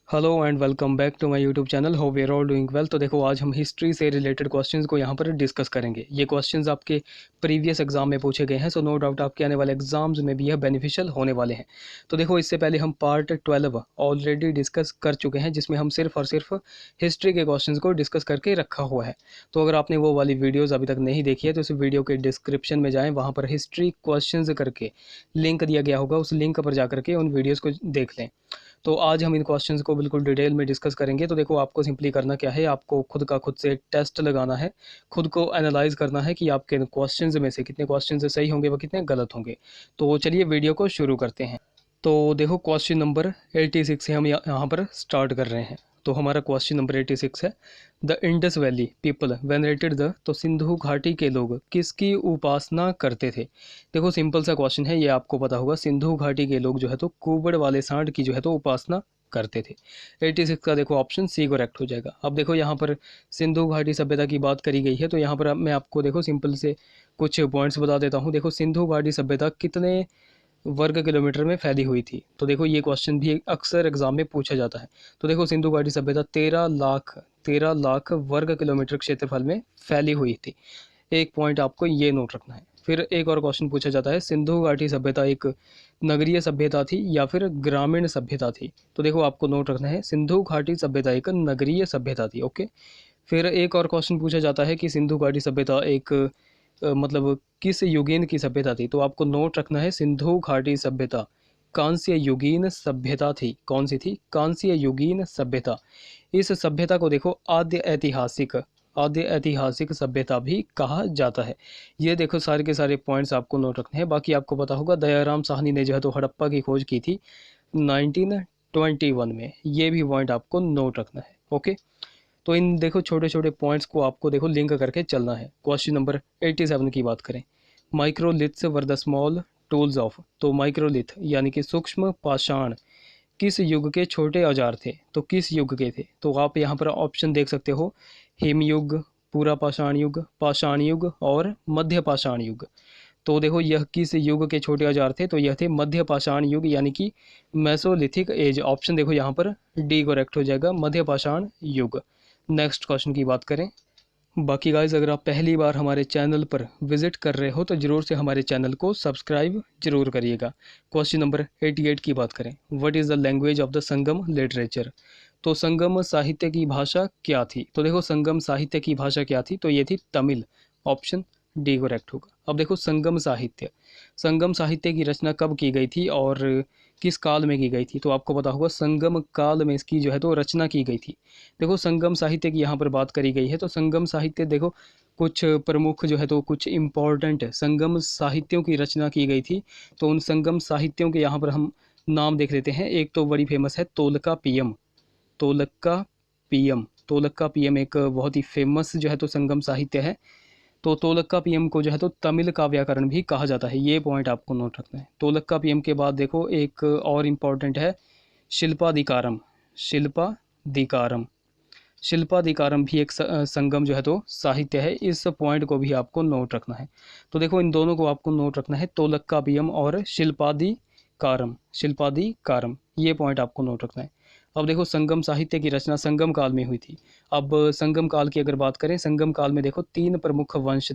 Hello and welcome back to my YouTube channel. Hope we are all doing well. तो देखो, आज हम history से रिलेटेड क्वेश्चंस को यहाँ पर डिस्कस करेंगे। ये क्वेश्चंस आपके प्रीवियस एग्जाम में पूछे गए हैं, सो नो डाउट आपके आने वाले एग्जाम्स में भी यह बेनिफिशियल होने वाले हैं। तो देखो, इससे पहले हम पार्ट 12 ऑलरेडी डिस्कस कर चुके हैं, जिसमें हम सिर्फ और सिर्फ हिस्ट्री के क्वेश्चन को डिस्कस करके रखा हुआ है। तो अगर आपने वो वाली वीडियोज़ अभी तक नहीं देखी है तो इस वीडियो के डिस्क्रिप्शन में जाएँ, वहाँ पर हिस्ट्री क्वेश्चन करके लिंक दिया गया होगा, उस लिंक पर जा करके उन वीडियोज़ को देख लें। तो आज हम इन क्वेश्चंस को बिल्कुल डिटेल में डिस्कस करेंगे। तो देखो, आपको सिंपली करना क्या है, आपको खुद से टेस्ट लगाना है, खुद को एनालाइज करना है कि आपके क्वेश्चंस में से कितने क्वेश्चंस सही होंगे व कितने गलत होंगे। तो चलिए वीडियो को शुरू करते हैं। तो देखो, क्वेश्चन नंबर 86 से हम यहाँ पर स्टार्ट कर रहे हैं। तो हमारा क्वेश्चन नंबर 86 है, the Indus valley people venerated the, तो सिंधु घाटी के लोग किसकी उपासना करते थे। देखो, सिंपल सा क्वेश्चन है, ये आपको पता होगा। सिंधु घाटी के लोग जो है तो कुबड़ वाले सांड की जो है तो उपासना करते थे। 86 का देखो ऑप्शन सी करेक्ट हो जाएगा। अब देखो, यहाँ पर सिंधु घाटी सभ्यता की बात करी गई है, तो यहाँ पर मैं आपको देखो सिंपल से कुछ पॉइंट्स बता देता हूँ। देखो, सिंधु घाटी सभ्यता कितने वर्ग किलोमीटर में फैली हुई थी। तो देखो, ये क्वेश्चन भी अक्सर एग्जाम में पूछा जाता है। तो देखो, सिंधु घाटी सभ्यता 13 लाख वर्ग किलोमीटर क्षेत्रफल में फैली हुई थी। एक पॉइंट आपको ये नोट रखना है। फिर एक और क्वेश्चन पूछा जाता है, सिंधु घाटी सभ्यता एक नगरीय सभ्यता थी या फिर ग्रामीण सभ्यता थी। तो देखो, आपको नोट रखना है, सिंधु घाटी सभ्यता एक नगरीय सभ्यता थी। ओके। फिर एक और क्वेश्चन पूछा जाता है कि सिंधु घाटी सभ्यता एक मतलब किस युगीन की सभ्यता थी। तो आपको नोट रखना है, सिंधु घाटी सभ्यता कांस्य युगीन सभ्यता थी। कौन सी थी? कांस्य युगीन सभ्यता। इस सभ्यता को देखो आद्य ऐतिहासिक सभ्यता भी कहा जाता है। ये देखो, सारे के सारे पॉइंट्स आपको नोट रखने हैं। बाकी आपको पता होगा, दयाराम साहनी ने जो है तो हड़प्पा की खोज की थी 1921 में। ये भी पॉइंट आपको नोट रखना है। ओके। तो इन देखो छोटे छोटे पॉइंट्स को आपको देखो लिंक करके चलना है। क्वेश्चन नंबर 87 की बात करें, microliths were the small tools of, तो माइक्रोलिथ यानी कि सूक्ष्म पाषाण किस युग के छोटे औजार थे। तो किस युग के थे? तो आप यहाँ पर ऑप्शन देख सकते हो, हिमयुग, पूरा पाषाण युग और मध्य पाषाण युग। तो देखो, यह किस युग के छोटे औजार थे? तो यह थे मध्य पाषाण युग यानी कि मेसोलिथिक एज। ऑप्शन देखो यहाँ पर डी करेक्ट हो जाएगा, मध्य पाषाण युग। नेक्स्ट क्वेश्चन की बात करें, बाकी गाइज अगर आप पहली बार हमारे चैनल पर विजिट कर रहे हो तो ज़रूर से हमारे चैनल को सब्सक्राइब जरूर करिएगा। क्वेश्चन नंबर 88 की बात करें, what is the language of the Sangam literature. तो संगम साहित्य की भाषा क्या थी? तो देखो, संगम साहित्य की भाषा क्या थी? तो ये थी तमिल। ऑप्शन डी करेक्ट होगा। अब देखो, संगम साहित्य की रचना कब की गई थी और किस काल में की गई थी? तो आपको पता होगा, संगम काल में इसकी जो है तो रचना की गई थी। देखो, संगम साहित्य की यहाँ पर बात करी गई है, तो संगम साहित्य देखो, कुछ प्रमुख जो है तो कुछ इम्पोर्टेंट संगम साहित्यों की रचना की गई थी। तो उन संगम साहित्यों के यहाँ पर हम नाम देख लेते हैं। एक तो बड़ी फेमस है तोलक्का पीएम एक बहुत ही फेमस जो है तो संगम साहित्य है। तो तोलक्का पीएम को जो है तो तमिल का व्याकरण भी कहा जाता है। ये पॉइंट आपको नोट रखना है। तोलक्का पीएम के बाद देखो, एक और इम्पॉर्टेंट है शिल्पाधिकारम। शिल्पाधिकारम शिल्पाधिकारम भी एक संगम जो है तो साहित्य है। इस पॉइंट को भी आपको नोट रखना है। तो देखो, इन दोनों को आपको नोट रखना है, तोलक्का पीएम और शिल्पाधिकारम। ये पॉइंट आपको नोट रखना है। अब देखो, संगम साहित्य की रचना संगम काल में हुई थी। अब संगम काल की अगर बात करें, संगम काल में देखो तीन प्रमुख वंश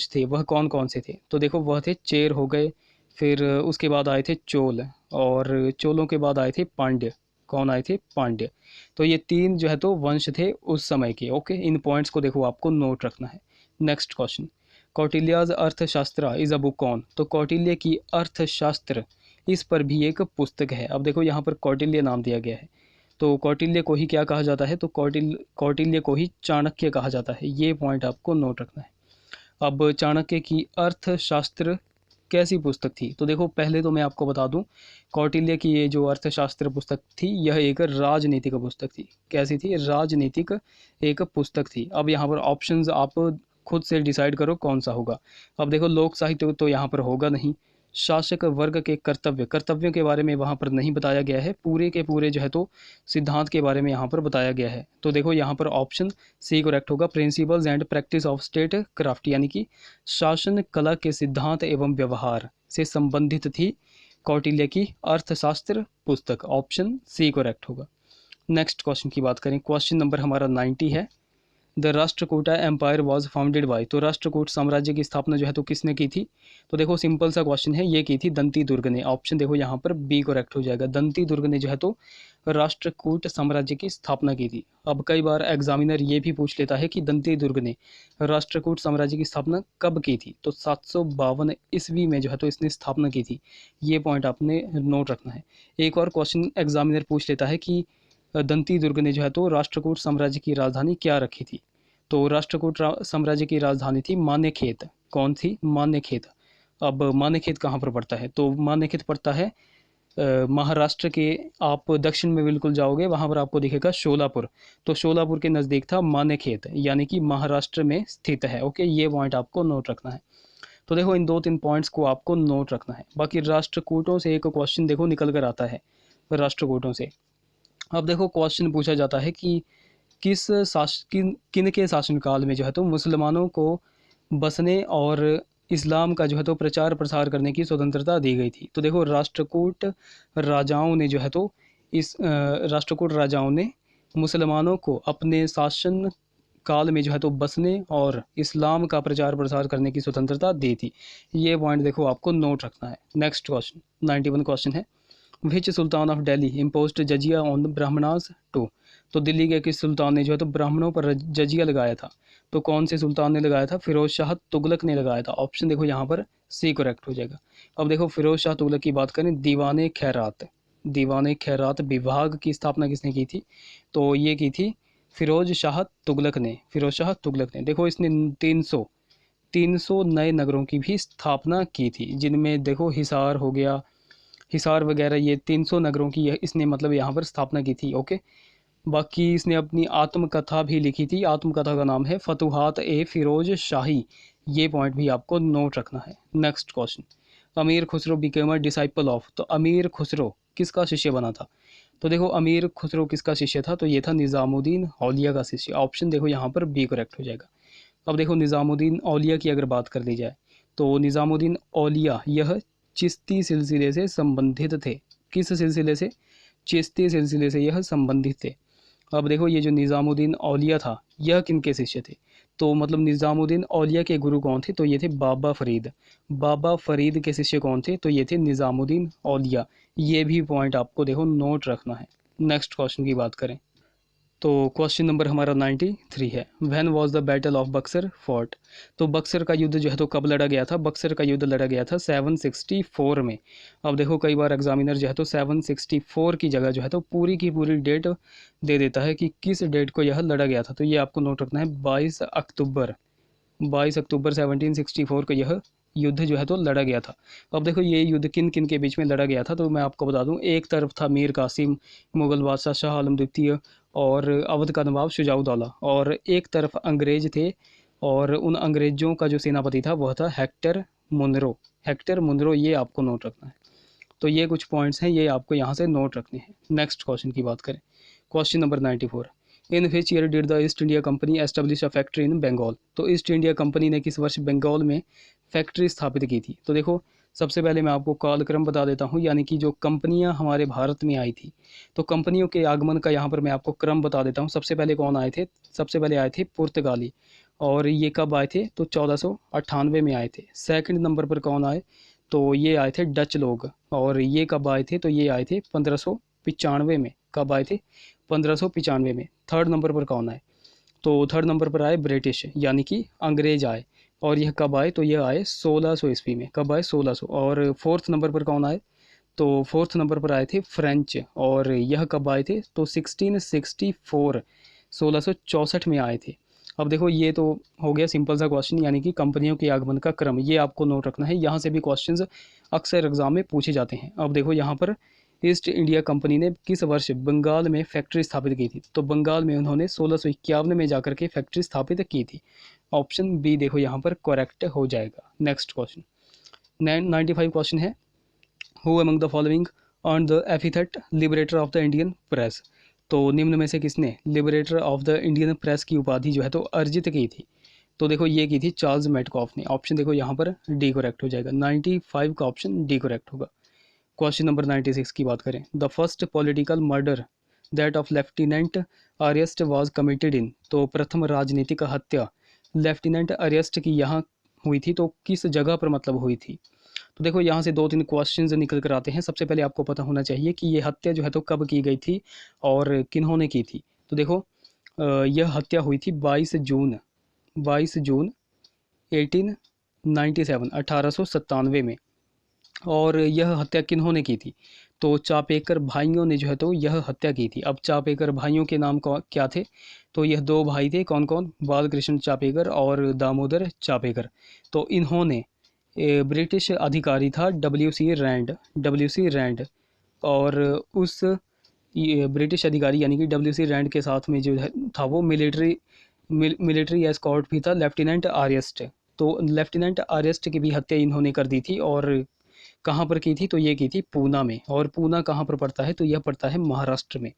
थे। वह कौन कौन से थे? तो देखो, वह थे चेर हो गए, फिर उसके बाद आए थे चोल, और चोलों के बाद आए थे पांड्य। कौन आए थे? पांड्य। तो ये तीन जो है तो वंश थे उस समय के। ओके, इन पॉइंट्स को देखो आपको नोट रखना है। नेक्स्ट क्वेश्चन, कौटिल्याज अर्थशास्त्र इज अ बुक ऑन। तो कौटिल्य की अर्थशास्त्र, इस पर भी एक पुस्तक है। अब देखो, यहाँ पर कौटिल्य नाम दिया गया है, तो कौटिल्य को ही क्या कहा जाता है? तो कौटिल्य को ही चाणक्य कहा जाता है। ये पॉइंट आपको नोट रखना है। अब चाणक्य की अर्थशास्त्र कैसी पुस्तक थी? तो देखो, पहले तो मैं आपको बता दूं, कौटिल्य की ये जो अर्थशास्त्र पुस्तक थी, यह एक राजनीतिक पुस्तक थी। कैसी थी? राजनीतिक एक पुस्तक थी। अब यहाँ पर ऑप्शंस आप खुद से डिसाइड करो कौन सा होगा। अब देखो, लोक साहित्य तो यहाँ पर होगा नहीं। शासक वर्ग के कर्तव्यों के बारे में वहाँ पर नहीं बताया गया है। पूरे के पूरे जो है तो सिद्धांत के बारे में यहाँ पर बताया गया है। तो देखो, यहाँ पर ऑप्शन सी करेक्ट होगा, principles and practice of state craft, यानी कि शासन कला के सिद्धांत एवं व्यवहार से संबंधित थी कौटिल्य की अर्थशास्त्र पुस्तक, ऑप्शन सी करेक्ट होगा। नेक्स्ट क्वेश्चन की बात करें, क्वेश्चन नंबर हमारा 90 है। The Rashtrakuta empire was founded by, तो राष्ट्रकूट साम्राज्य की स्थापना जो है तो किसने की थी? तो देखो सिंपल सा क्वेश्चन है, ये की थी दंती दुर्ग ने। ऑप्शन देखो यहाँ पर बी करेक्ट हो जाएगा। दंती दुर्ग ने जो है तो राष्ट्रकूट साम्राज्य की स्थापना की थी। अब कई बार एग्जामिनर ये भी पूछ लेता है कि दंती दुर्ग ने राष्ट्रकूट साम्राज्य की स्थापना कब की थी? तो 752 ईस्वी में जो है तो इसने स्थापना की थी। ये पॉइंट आपने नोट रखना है। एक और क्वेश्चन एग्जामिनर पूछ लेता है कि दंती दुर्ग ने जो है तो राष्ट्रकूट साम्राज्य की राजधानी क्या रखी थी? तो राष्ट्रकूट साम्राज्य की राजधानी थी मानेखेत। कौन थी? मानेखेत। अब मानेखेत कहाँ पर पड़ता है? तो मानेखेत पड़ता है महाराष्ट्र के, आप दक्षिण में बिल्कुल जाओगे वहाँ पर आपको दिखेगा शोलापुर, तो शोलापुर के नज़दीक था मानेखेत, यानी कि महाराष्ट्र में स्थित है। ओके, ये पॉइंट आपको नोट रखना है। तो देखो इन 2-3 पॉइंट्स को आपको नोट रखना है। बाकी राष्ट्रकूटों से एक क्वेश्चन देखो निकल कर आता है राष्ट्रकूटों से। अब देखो क्वेश्चन पूछा जाता है कि किन के शासनकाल में जो है तो मुसलमानों को बसने और इस्लाम का जो है तो प्रचार प्रसार करने की स्वतंत्रता दी गई थी? तो देखो राजाओं ने जो है तो राष्ट्रकूट राजाओं ने मुसलमानों को अपने शासन काल में जो है तो बसने और इस्लाम का प्रचार प्रसार करने की स्वतंत्रता दी थी। ये पॉइंट देखो आपको नोट रखना है। नेक्स्ट क्वेश्चन 91 क्वेश्चन है, which sultan of Delhi imposed jizya on the Brahmanas too, तो दिल्ली के किस सुल्तान ने जो है तो ब्राह्मणों पर जजिया लगाया था? तो कौन से सुल्तान ने लगाया था? फिरोज शाह तुगलक ने लगाया था। ऑप्शन देखो यहाँ पर सी करेक्ट हो जाएगा। अब देखो फिरोज शाह तुगलक की बात करें, दीवाने खैरात विभाग की स्थापना किसने की थी? तो ये की थी फिरोज शाह तुगलक ने। देखो इसने 300 नए नगरों की भी स्थापना की थी, जिनमें देखो हिसार वगैरह, ये 300 नगरों की इसने मतलब यहाँ पर स्थापना की थी। ओके, बाकी इसने अपनी आत्मकथा भी लिखी थी। आत्मकथा का नाम है फतुहात ए फिरोज शाही। ये पॉइंट भी आपको नोट रखना है। नेक्स्ट क्वेश्चन, अमीर Khusro became a disciple of, तो अमीर खुसरो किसका शिष्य बना था? तो देखो अमीर खुसरो किसका शिष्य था? तो ये था निज़ामुद्दीन औलिया का शिष्य। ऑप्शन देखो यहाँ पर बी करेक्ट हो जाएगा। अब देखो निज़ामुद्दीन औलिया की अगर बात कर ली जाए, तो निज़ामुद्दीन औलिया यह चिश्ती सिलसिले से संबंधित थे। किस सिलसिले से? चिश्ती सिलसिले से यह संबंधित थे। अब देखो ये जो निज़ामुद्दीन औलिया था, यह किनके शिष्य थे? तो मतलब निज़ामुद्दीन औलिया के गुरु कौन थे? तो ये थे बाबा फरीद। बाबा फरीद के शिष्य कौन थे? तो ये थे निज़ामुद्दीन औलिया। ये भी पॉइंट आपको देखो नोट रखना है। नेक्स्ट क्वेश्चन की बात करें, तो क्वेश्चन नंबर हमारा 93 है, when was the battle of Buxar fort, तो बक्सर का युद्ध जो है तो कब लड़ा गया था? बक्सर का युद्ध लड़ा गया था 764 में। अब देखो कई बार एग्जामिनर जो है तो 764 की जगह जो है तो पूरी की पूरी डेट दे देता है कि किस डेट को यह लड़ा गया था। तो ये आपको नोट रखना है, 22 अक्टूबर 1764 को यह युद्ध जो है तो लड़ा गया था। अब देखो ये युद्ध किन किन के बीच में लड़ा गया था, तो मैं आपको बता दूं, एक तरफ था मीर कासिम, मुगल बादशाह शाह आलम द्वितीय और अवध का नवाब शुजाउद्दौला, और एक तरफ अंग्रेज थे, और उन अंग्रेजों का जो सेनापति था वह था हेक्टर मुनरो। ये आपको नोट रखना है। तो ये कुछ पॉइंट्स हैं, ये आपको यहाँ से नोट रखने हैं। नेक्स्ट क्वेश्चन की बात करें, question number 94, in which year did the East India Company establish a factory in Bengal, तो ईस्ट इंडिया कंपनी ने किस वर्ष बंगाल में फैक्ट्री स्थापित की थी? तो देखो सबसे पहले मैं आपको कालक्रम बता देता हूँ, यानी कि जो कंपनियां हमारे भारत में आई थी, तो कंपनियों के आगमन का यहाँ पर मैं आपको क्रम बता देता हूँ। सबसे पहले कौन आए थे? सबसे पहले आए थे पुर्तगाली, और ये कब आए थे? तो 1498 में आए थे। सेकंड नंबर पर कौन आए? तो ये आए थे डच लोग, और ये कब आए थे? तो ये आए थे 1595 में। कब आए थे? 1595 में। थर्ड नंबर पर कौन आए? तो थर्ड नंबर पर आए ब्रिटिश, यानी कि अंग्रेज आए, और यह कब आए? तो यह आए 1600 ईस्वी में। कब आए? 1600। और फोर्थ नंबर पर कौन आए? तो फोर्थ नंबर पर आए थे फ्रेंच, और यह कब आए थे? तो 1664 में आए थे। अब देखो ये तो हो गया सिंपल सा क्वेश्चन, यानी कि कंपनियों के आगमन का क्रम, ये आपको नोट रखना है। यहाँ से भी क्वेश्चंस अक्सर एग्जाम में पूछे जाते हैं। अब देखो यहाँ पर ईस्ट इंडिया कंपनी ने किस वर्ष बंगाल में फैक्ट्री स्थापित की थी? तो बंगाल में उन्होंने 1651 में जाकर के फैक्ट्री स्थापित की थी। ऑप्शन बी देखो यहाँ पर करेक्ट हो जाएगा। नेक्स्ट क्वेश्चन 95 क्वेश्चन है, who among the following earn the epithet liberator of the Indian press, तो निम्न में से किसने liberator of the Indian press की उपाधि जो है तो अर्जित की थी? तो देखो ये की थी चार्ल्स मेटकॉफ ने। ऑप्शन देखो यहाँ पर डी करेक्ट हो जाएगा। 95 का ऑप्शन डी करेक्ट होगा। क्वेश्चन नंबर 96 की बात करें, the first political murder that of lieutenant arrest was committed in, तो प्रथम राजनीतिक हत्या लेफ्टिनेंट अरेस्ट की यहाँ हुई थी, तो किस जगह पर मतलब हुई थी। तो देखो यहाँ से 2-3 क्वेश्चंस निकल कर आते हैं। सबसे पहले आपको पता होना चाहिए कि ये हत्या जो है तो कब की गई थी और किन्होंने की थी। तो देखो यह हत्या हुई थी 22 जून 1897 1897 में। और यह हत्या किन्होंने की थी, तो चापेकर भाइयों ने जो है तो यह हत्या की थी। अब चापेकर भाइयों के नाम क्या थे, तो यह 2 भाई थे, कौन कौन, बालकृष्ण चापेकर और दामोदर चापेकर। तो इन्होंने ब्रिटिश अधिकारी था डब्ल्यू सी रैंड, और उस ये ब्रिटिश अधिकारी यानी कि डब्ल्यू सी रैंड के साथ में जो था वो मिलिट्री एस्कॉर्ट भी था, लेफ्टिनेंट आर्यस्ट। तो लेफ्टिनेंट आर्यस्ट की भी हत्या इन्होंने कर दी थी, और कहाँ पर की थी, तो ये की थी पूना में। और पूना कहाँ पर पड़ता है, तो यह पड़ता है महाराष्ट्र में।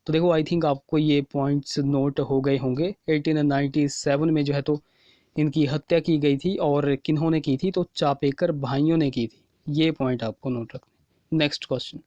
तो देखो आई थिंक आपको ये पॉइंट्स नोट हो गए होंगे। 1897 में जो है तो इनकी हत्या की गई थी, और किन्होंने की थी, तो चापेकर भाइयों ने की थी। ये पॉइंट आपको नोट रखना। नेक्स्ट क्वेश्चन,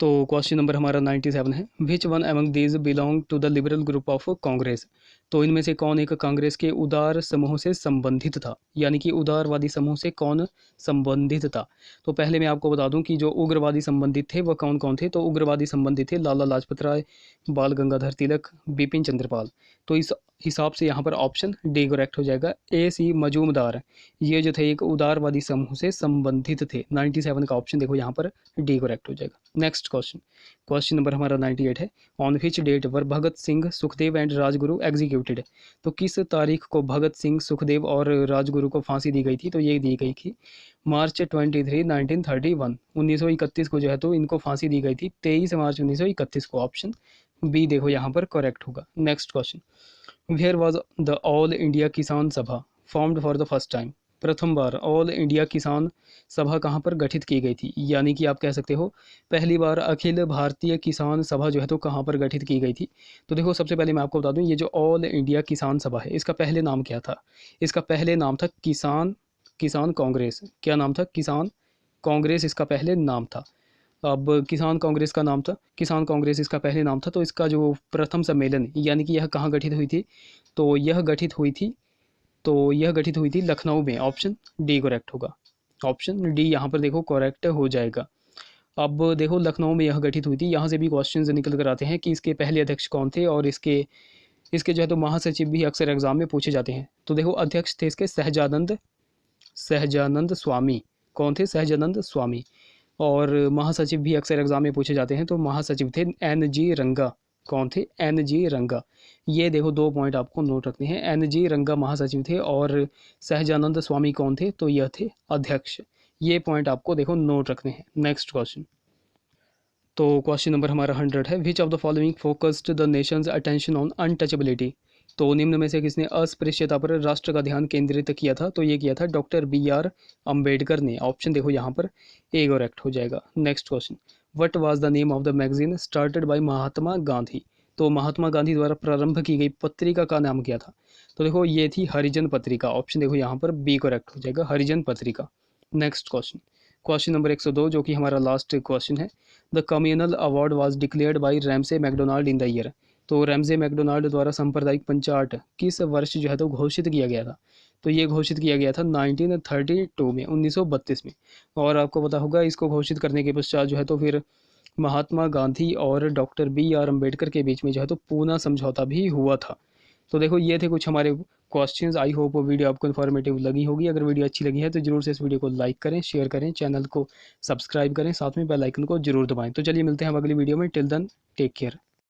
तो क्वेश्चन नंबर हमारा 97 है, which one among these belong to the liberal group of Congress, तो इनमें से कौन एक कांग्रेस के उदार समूह से संबंधित था, यानी कि उदारवादी समूह से कौन संबंधित था। तो पहले मैं आपको बता दूं कि जो उग्रवादी संबंधित थे वह कौन कौन थे। तो उग्रवादी संबंधित थे लाला लाजपत राय, बाल गंगाधर तिलक, बिपिन चंद्रपाल। तो इस हिसाब से यहाँ पर ऑप्शन डी करेक्ट हो जाएगा। AC मजूमदार, ये जो थे एक उदारवादी समूह से संबंधित थे। 97 का ऑप्शन देखो यहाँ पर डी करेक्ट हो जाएगा। नेक्स्ट क्वेश्चन, क्वेश्चन नंबर हमारा 98 है, on which date were Bhagat Singh, Sukhdev and Rajguru executed, तो किस तारीख को भगत सिंह, सुखदेव और राजगुरु को फांसी दी गई थी। तो ये दी गई थी मार्च 23 1931 1931 को जो है तो इनको फांसी दी गई थी, 23 मार्च 1931 को। ऑप्शन बी देखो यहाँ पर करेक्ट होगा। Next question, where was the All India Kisan Sabha formed for the first time, प्रथम बार ऑल इंडिया किसान सभा कहाँ पर गठित की गई थी, यानी कि आप कह सकते हो पहली बार अखिल भारतीय किसान सभा जो है तो कहाँ पर गठित की गई थी। तो देखो सबसे पहले मैं आपको बता दूं, ये जो ऑल इंडिया किसान सभा है इसका पहले नाम क्या था। इसका पहले नाम था किसान कांग्रेस। क्या नाम था, किसान कांग्रेस इसका पहले नाम था। अब किसान कांग्रेस का नाम था, किसान कांग्रेस इसका पहले नाम था। तो इसका जो प्रथम सम्मेलन यानी कि यह कहाँ गठित हुई थी, तो यह गठित हुई थी लखनऊ में। ऑप्शन डी करेक्ट होगा। ऑप्शन डी यहाँ पर देखो करेक्ट हो जाएगा। अब देखो लखनऊ में यह गठित हुई थी। यहाँ से भी क्वेश्चंस निकल कर आते हैं कि इसके पहले अध्यक्ष कौन थे, और इसके इसके जो है तो महासचिव भी अक्सर एग्जाम में पूछे जाते हैं। तो देखो अध्यक्ष थे इसके सहजानंद स्वामी। कौन थे, सहजानंद स्वामी। और महासचिव भी अक्सर एग्जाम में पूछे जाते हैं, तो महासचिव थे NG रंगा। कौन थे, NG रंगा। ये देखो 2 पॉइंट आपको नोट रखने हैं। NG रंगा महासचिव थे, और सहजानंद स्वामी कौन थे, तो यह थे अध्यक्ष। ये पॉइंट आपको देखो नोट रखने हैं। नेक्स्ट क्वेश्चन, तो क्वेश्चन नंबर हमारा 100 है, which of the following focused the Nations attention on untouchability, तो निम्न में से किसने अस्पृश्यता पर राष्ट्र का ध्यान केंद्रित किया था। तो ये किया था डॉक्टर BR अम्बेडकर ने। ऑप्शन देखो यहाँ पर ए करेक्ट हो जाएगा। Next question, what was the name of the magazine started by Mahatma Gandhi, तो महात्मा गांधी द्वारा प्रारंभ की गई पत्रिका का नाम क्या था। तो देखो ये थी हरिजन पत्रिका। ऑप्शन देखो यहाँ पर बी करेक्ट हो जाएगा, हरिजन पत्रिका। नेक्स्ट क्वेश्चन, क्वेश्चन नंबर 102 जो कि हमारा लास्ट क्वेश्चन है, the communal award was declared by Ramsay MacDonald in the year, तो रैमसे मैकडोनाल्ड द्वारा सांप्रदायिक पंचाट किस वर्ष जो है तो घोषित किया गया था। तो ये घोषित किया गया था 1932 में, 1932 में। और आपको पता होगा इसको घोषित करने के पश्चात जो है तो फिर महात्मा गांधी और डॉक्टर BR अम्बेडकर के बीच में जो है तो पूना समझौता भी हुआ था। तो देखो ये थे कुछ हमारे क्वेश्चंस। आई होप वो वीडियो आपको इन्फॉर्मेटिव लगी होगी। अगर वीडियो अच्छी लगी है तो जरूर से इस वीडियो को लाइक करें, शेयर करें, चैनल को सब्सक्राइब करें, साथ में बेल आइकन को जरूर दबाएं। तो चलिए मिलते हैं हम अगली वीडियो में। Till then take care.